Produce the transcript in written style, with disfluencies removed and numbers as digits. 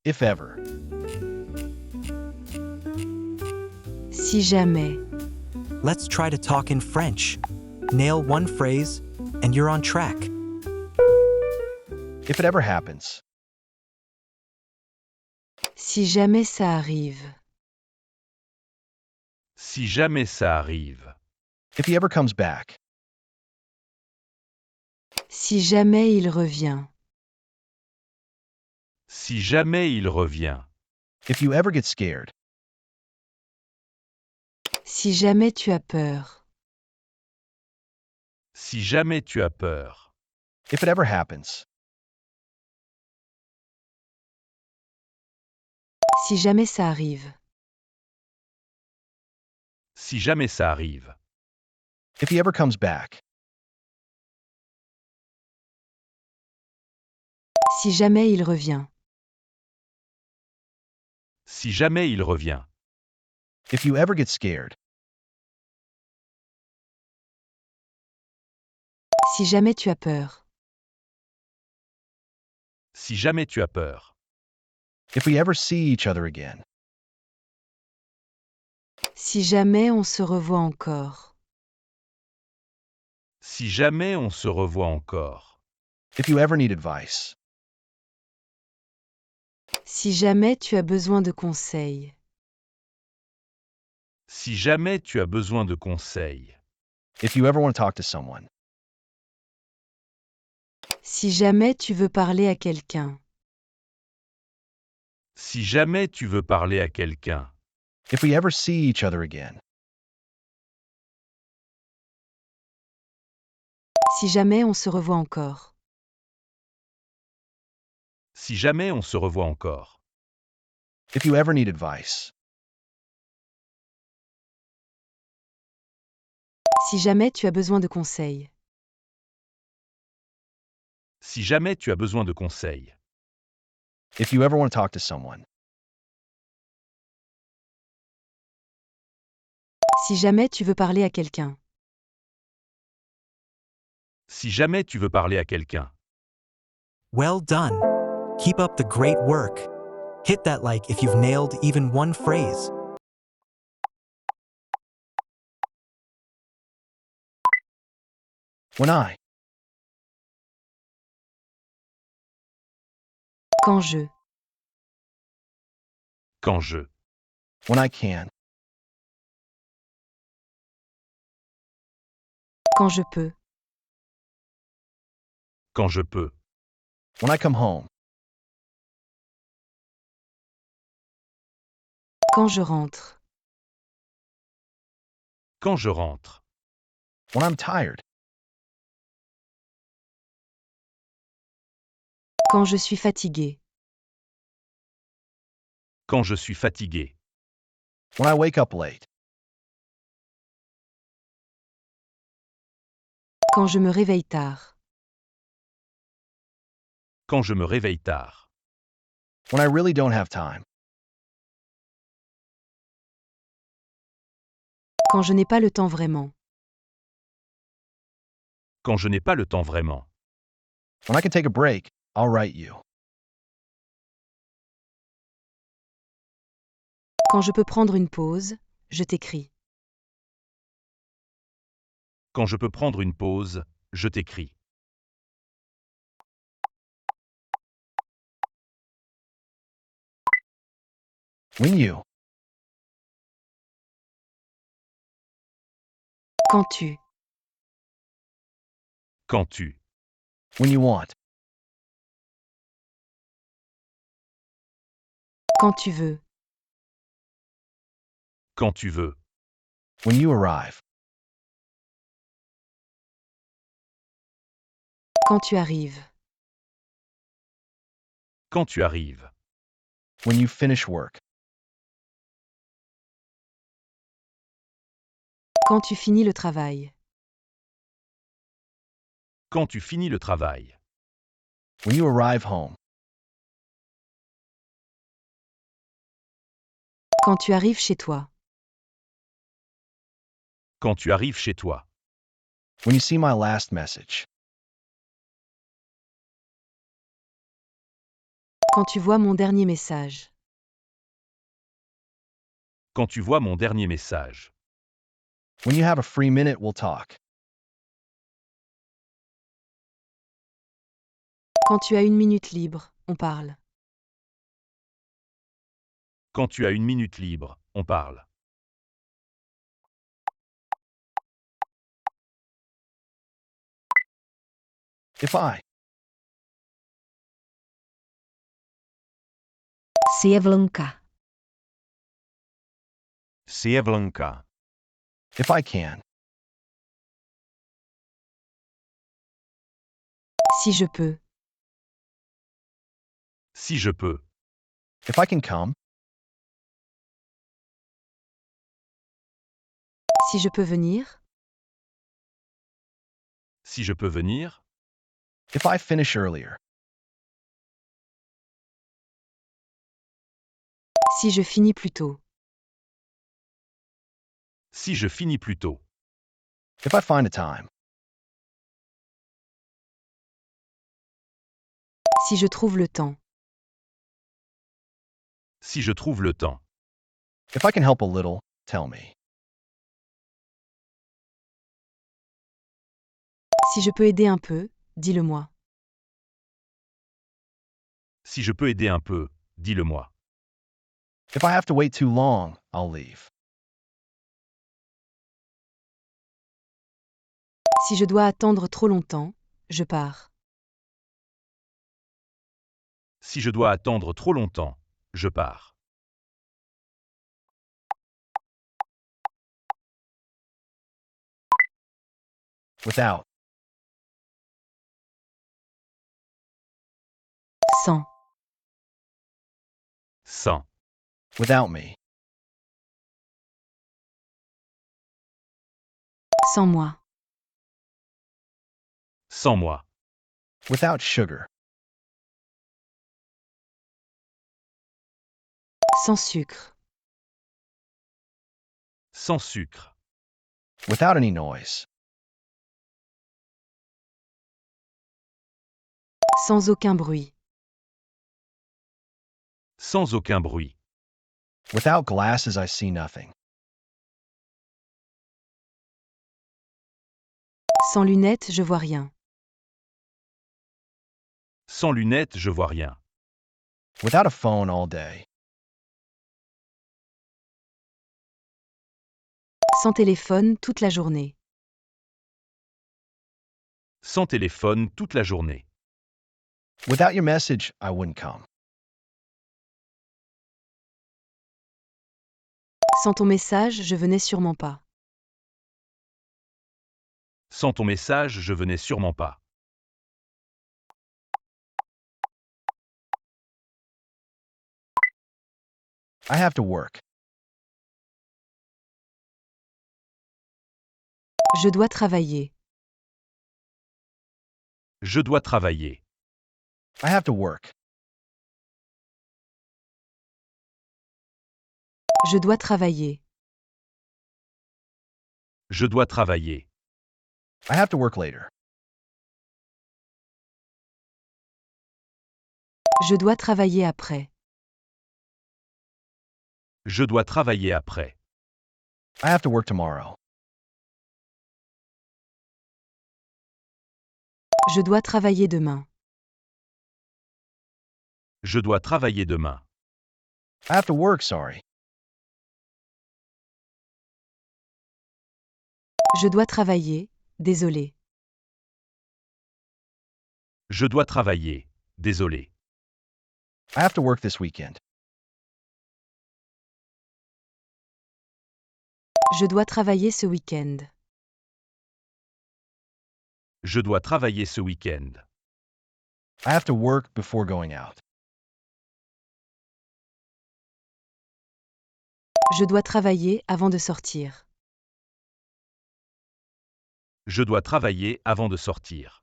If ever. Si jamais. Let's try to talk in French. Nail one phrase, and you're on track. If it ever happens. Si jamais ça arrive. Si jamais ça arrive. If he ever comes back. Si jamais il revient. Si jamais il revient. If you ever get scared. Si jamais tu as peur. Si jamais tu as peur. If it ever happens. Si jamais ça arrive. Si jamais ça arrive. If he ever comes back. Si jamais il revient. Si jamais il revient. If you ever get scared. Si jamais tu as peur. Si jamais tu as peur. If we ever see each other again. Si jamais on se revoit encore. Si jamais on se revoit encore. If you ever need advice. Si jamais tu as besoin de conseils. Si jamais tu as besoin de conseils. If you ever want to talk to someone. Si jamais tu veux parler à quelqu'un. Si jamais tu veux parler à quelqu'un. If we ever see each other again. Si jamais on se revoit encore. Si jamais on se revoit encore. If you ever need advice. Si jamais tu as besoin de conseils. Si jamais tu as besoin de conseils. If you ever want to talk to someone. Si jamais tu veux parler à quelqu'un. Si jamais tu veux parler à quelqu'un. Well done. Keep up the great work. Hit that like if you've nailed even one phrase. When I. Quand je. Quand je. When I can. Quand je peux. Quand je peux. When I come home. Quand je rentre. Quand je rentre. When I'm tired. Quand je suis fatigué. Quand je suis fatigué. When I wake up late. Quand je me réveille tard. Quand je me réveille tard. When I really don't have time. Quand je n'ai pas le temps vraiment. Quand je n'ai pas le temps vraiment. When I can take a break, I'll write you. Quand je peux prendre une pause, je t'écris. Quand je peux prendre une pause, je t'écris. When you. Quand tu. Quand tu. When you want. Quand tu veux. Quand tu veux. When you arrive. Quand tu arrives. Quand tu arrives. When you finish work. Quand tu finis le travail. Quand tu finis le travail. When you arrive home. Quand tu arrives chez toi. Quand tu arrives chez toi. When you see my last message. Quand tu vois mon dernier message. Quand tu vois mon dernier message. When you have a free minute, we'll talk. Quand tu as 1 minute libre, on parle. Quand tu as 1 minute libre, on parle. If I. Sievlnka. Sievlnka. If I can. Si je peux. Si je peux. If I can come. Si je peux venir. Si je peux venir. If I finish earlier. Si je finis plus tôt. Si je finis plus tôt. If I find a time. Si je trouve le temps. Si je trouve le temps. If I can help a little, tell me. Si je peux aider un peu, dis-le-moi. Si je peux aider un peu, dis-le-moi. If I have to wait too long, I'll leave. Si je dois attendre trop longtemps, je pars. Si je dois attendre trop longtemps, je pars. Without. Sans. Sans. Without me. Sans moi. Sans moi. Without sugar. Sans sucre. Sans sucre. Without any noise. Sans aucun bruit. Sans aucun bruit. Without glasses, I see nothing. Sans lunettes, je vois rien. Sans lunettes, je vois rien. Without a phone all day. Sans téléphone toute la journée. Sans téléphone toute la journée. Without your message, I wouldn't come. Sans ton message, je venais sûrement pas. Sans ton message, je venais sûrement pas. I have to work. Je dois travailler. Je dois travailler. I have to work. Je dois travailler. Je dois travailler. I have to work later. Je dois travailler après. Je dois travailler après. I have to work tomorrow. Je dois travailler demain. Je dois travailler demain. I have to work, sorry. Je dois travailler, désolé. Je dois travailler. Désolé. I have to work this weekend. Je dois travailler ce week-end. Je dois travailler ce week-end. I have to work before going out. Je dois travailler avant de sortir. Je dois travailler avant de sortir.